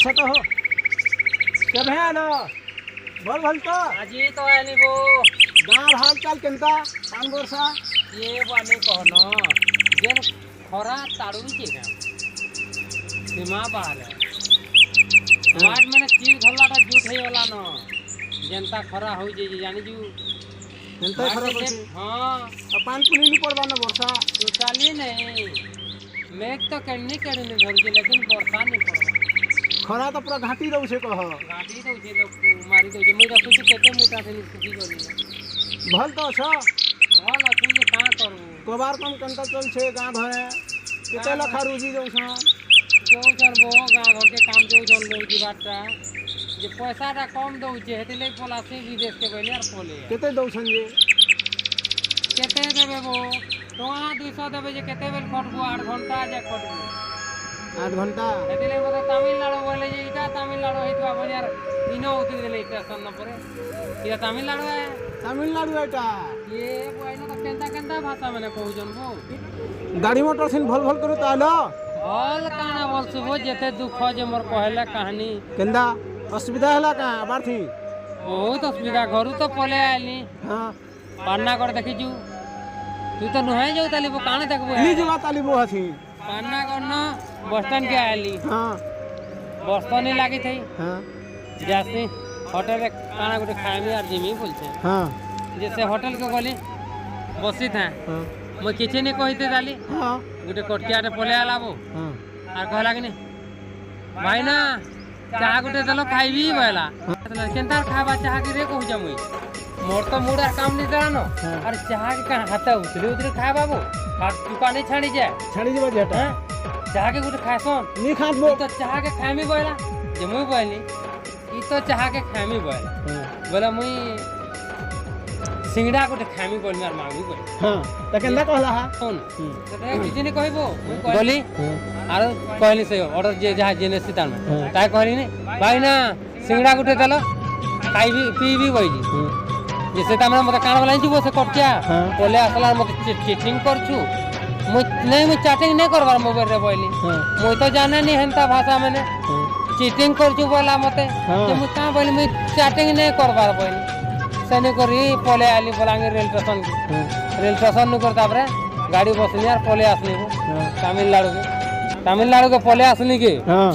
बसत हो के भे आलो बोल बोल तो अजी तो आनी वो गाँव हाल चाल केनता पान वर्षा ये वाले कहनो जेन खरा ताड़ू के गाँव सीमा बाहर है समाज में चीज धरलाटा झूठ है वाला न जनता खरा हो जे जानी जू केनता खरा बस हां अब पान पुनी नहीं पड़वा न वर्षा तो चाली नहीं मेघ तो करनी करनी धर के लेकिन बरसात नहीं पड़वा खरा तो पूरा घाटी रहू से कह घाटी तो जे लोग मारी दो जे मैं रखू छी केते मोटा से सुखी गली भल तो छ भल तू जे का करू कोबार कम केनता चल छे गाँव भरे केते लखा रूजी जाऊ छ जो कर वो गाँव घर के काम जो जन दो जी बाटा जे पैसा टा कम दो जे हेते ले पोला से विदेश के बने यार पोले केते दऊ छन जे केते देबे वो तो 200 देबे जे केते बेल खटबो 8 घंटा जे खटबो 8 घंटा हेते ले मत तमिलनाडु बोले जे इटा तमिलनाडु हेतवा बने यार दिनो उती देले स्टेशन न परे ये तमिलनाडु है तमिलनाडु एटा ये बोइनो तो केंता भाषा में कहू जन वो गाड़ी मोटर सिन भल भल करू तालो भल काना बोल सुबो जेते दुख जे मोर कहला कहानी केंदा असुविधा हला का बार थी बहुत असुविधा घरु तो पले आली हां पान्ना कर देखी जू तू तो नुहाई जाऊ ताली वो काने देखबो नी जवा ताली बो हथी पान्ना करना बस स्टैंड के आली हां बस तो नहीं लागी थी हां जैसे होटल रे काना गुटे खाए में यार जिमी बोलते हां जैसे होटल को गली बसी था हां मैं किसी ने कहते डाली हां गुटे कोटिया रे पले आला वो हां और कहला कि नहीं भाई ना चाह गुटे दलो खाइबी बोला केनता खाबा चाह के रे कहू जमुई मोर तो मूड काम नहीं जानो अरे चाह के कहां हाथा उतरे उतरे खाए बाबू हाथ दुकान नहीं छाड़ी जाए छाड़ी जवा जेटा चाह के गुटे खासोन नी खात बो तो चाह के खामी बोला जमुई बोली ई तो चाह के खामी बोला बोला मुई सिंगड़ा गुटे खामी बोल मार मांगी बोल हां त केंदा कहला हा सुन तो किसी ने कहबो बोली आरो कहली से ऑर्डर जे जहा जेने सीतान में ताय कहली ने भाई ना सिंगड़ा गुटे दलो खाइबी पीबी बोली जैसे तमरा मत कान वाला जीवो से कटिया बोले असला मत चीटिंग करछु मु नहीं मु चैटिंग नहीं करबार मोबाइल रे बोली मु तो जाने नहीं हंता भाषा में चीटिंग करछु बोला मते जे मु का बोली मु चैटिंग नहीं करबार बोली सने करी पले आली बोलांगे रेल स्टेशन नु करता परे गाड़ी बसनी यार पले आसनी तमिलनाडु के पले आसनी के हां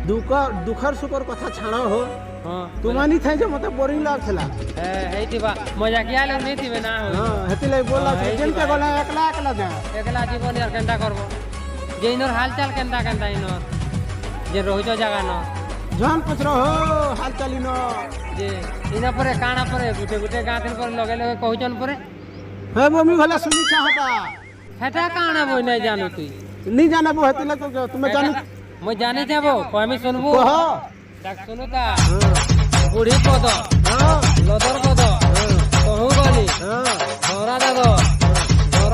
दुखर सुकर कथा छाणो हो हां तू मानी थे जे मते बोरिंग लागथला हेतिबा मजाकिया ले नहीं थिबे ना हां हेतिले बोला जेन के गला एकला जा एकला जीवन यार केनता करबो जे इनर हालचाल केनता इनर जे रहितो जगह न जान पुछरो हो हाल चाली न जे इना परे काना परे गुटे गाथन पर लगे कहउचन परे हे मम्मी भला सुनी चाहता हेटा काना बोई नहीं जानू तू नहीं जाना बो हेतिले तो तुम जानी मैं जाने जाबो कहमी सुनबो कह डाक सुनुता बुढ़ी पद हां लदर पद कहू गली धरा दादू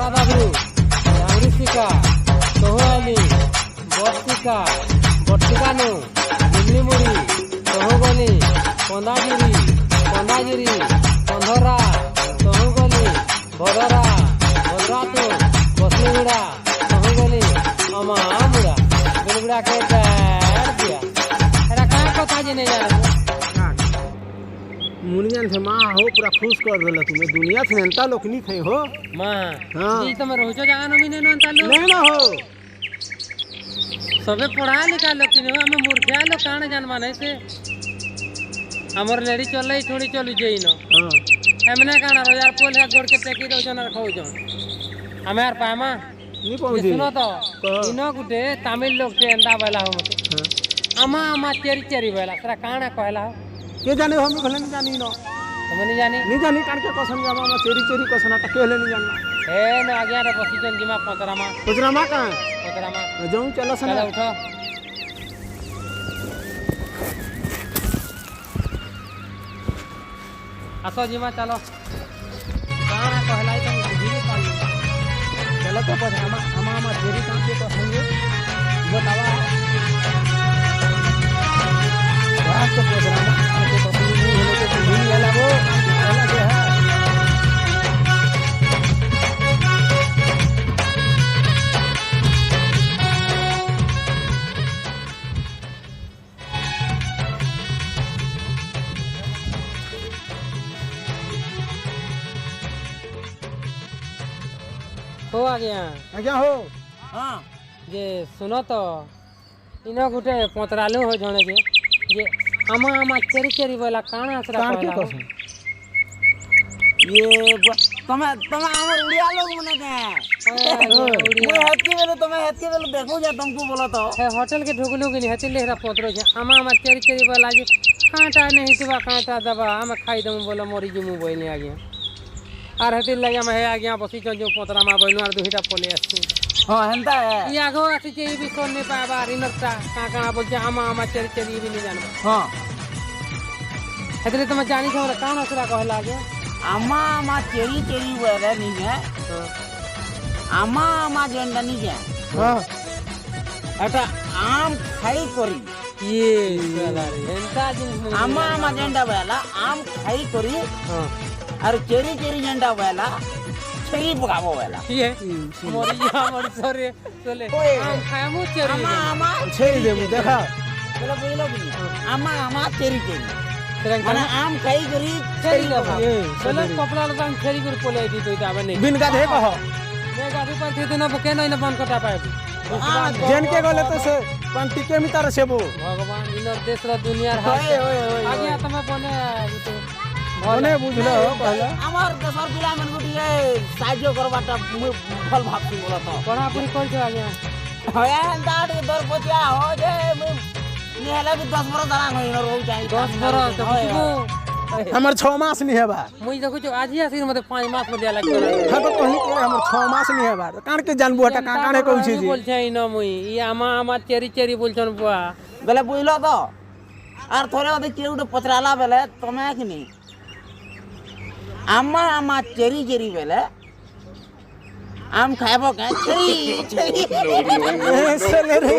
राउरी सिका कहू आली बस्तिका बट्टिका नु गुमली मुड़ी कहू गली कंदाजिरी कंधरा कहू गली भदरा भद्रातु बसलीगुड़ा कहू गली अमामुड़ा बुलबुड़ा के पैर दिया एरा का कथा जे नहीं जाने मुनियन से मां हो पूरा खुश कर देला तुम्हें दुनिया से अंता लोकनी थे हो मां हां जी तुम रोजो जगह न मिने न तालो नहीं ना हो सबे पढ़ा लिखा लोग हो हम मूर्खिया लोग कान जानवा नहीं से हमर लेडी चलई थोड़ी चलु जेई न हां हमने काना रोजार पोल है गोड़ के टेकी दो जन रखौ जन हमें यार पामा नहीं पहुंची सुनो तो इनो गुटे तमिल लोग के अंदा वाला हो मते अमा चेरी वाला तरा काना कहला हो के जाने हम भले नहीं जानी न तुम नहीं जानी कान के कसम जामा मा चेरी कसना त केले नहीं जानना ए न आज्ञा रे बसी जन जिमा पतरामा का पतरामा जाऊं चलो सना चलो उठो आसो जिमा चलो काना कहलाई तुम बुझी पाली चलो तो बस हम चेरी काम के तो होंगे बतावा वास्तव प्रोग्राम के तो नहीं होने के नहीं वाला वो अलग है ଆଜ୍ଞା ଆଜ୍ଞା ହୋ ହଁ ଯେ ଶୁଣ ତ ଇନ ଗୋଟେ ପତରାଲୁ ହୋ ଜଣେ ଯେ ଆମା ଚେରି ଚେରି ବୋଇଲା କାଣା ସେଟା କାଣ କେ କହିଲା କସ ଇଏ ତମେ ତମେ ଆମର ଓଡ଼ିଆ ଲୋକ ମାନେ ମୁଁ ହେତକି ବେଲେ ତମେ ହେତକି ବେଲେ ଦେଖୁଛ ତମକୁ ବୋଲ ତ ହେ ହୋଟେଲ के ढुकलू कि नहीं हेतिले हेरा पत्रो जे आमा चेरी चेरी बोला जे कांटा नहीं हितबा कांटा दबा हम खाई दम बोला मरी जिमु बोइनी आज्ञा आर हेतिल लगे हम हे आज्ञा बसी जो पतरा मा बोइनु आर दुहिटा पले आसु ହଁ ହେନ୍ତା ई आगो आसी जे भी कोन ने पाबा रिनरता का बोल जे आमा चेरी चेरी भी नहीं जानो ହଁ हेतिले तुम जानी छ काना सरा कहला आज्ञा ଆମା ଆମା ଚେରି ଚେରି ବେଲେ ନିଜେ ଆମା ଆମା ଯେନ୍ଟା ନିଜେ हां এটা আম খাই করি ये साला रे एंता जिन আমা আমা যেন্টা বেলা আম খাই করি हां আর চেরি চেরি যেন্টা বেলা চেরি পকাবো বেলা ये मरी सरे चले ओए। हम खामु चेरी আমা আমা छेड़ी दे मु देखा বলে বুঝলো কি আমা আমা চেরি চেরি तेरे মানে আম খাই করি चेरी চেরি लगा ये चले कपड़ा लगा छेरी कर पोले दी तो जाबे नहीं बिन का दे कह मैं गाड़ी पर थी दिन बके नहीं न बन कटा पाए जेन के गले तो से पंटी के मितार सेबो भगवान इनर देश र दुनिया र ওই ওই ওই आगे तमे बने मने बुझलो पहला আমার দেশর পিলা মান গুটিয়ে সাহায্য করবাটা মুই ভাল ভাবছি বলো তো पढ़ा पूरी कर जो आगे হয়া দাঁড় দর পচিয়া हो जे মুই নিহলা भी 10 বড় দাঁড়া হই ন রহু যাই 10 बरस तो कुछबो हमर 6 मास नहीं हेबा मुई देखो जो आज ही आसी मते 5 मास में दिया लग गया हां तो कहीं के हमर 6 मास नहीं हेबा कान के जानबो हटा का काने कहू छी जी बोल छै न मुई ई आमा चेरी चेरी बोलछन बुआ বেলে বুঝলো তো আর থরে ওদের কেউ উঠে পচরালা বেলে তুমি কিনি আমা আমা চেরি চেরি বেলে আম খাইব কে চেরি চেরি ए सले रे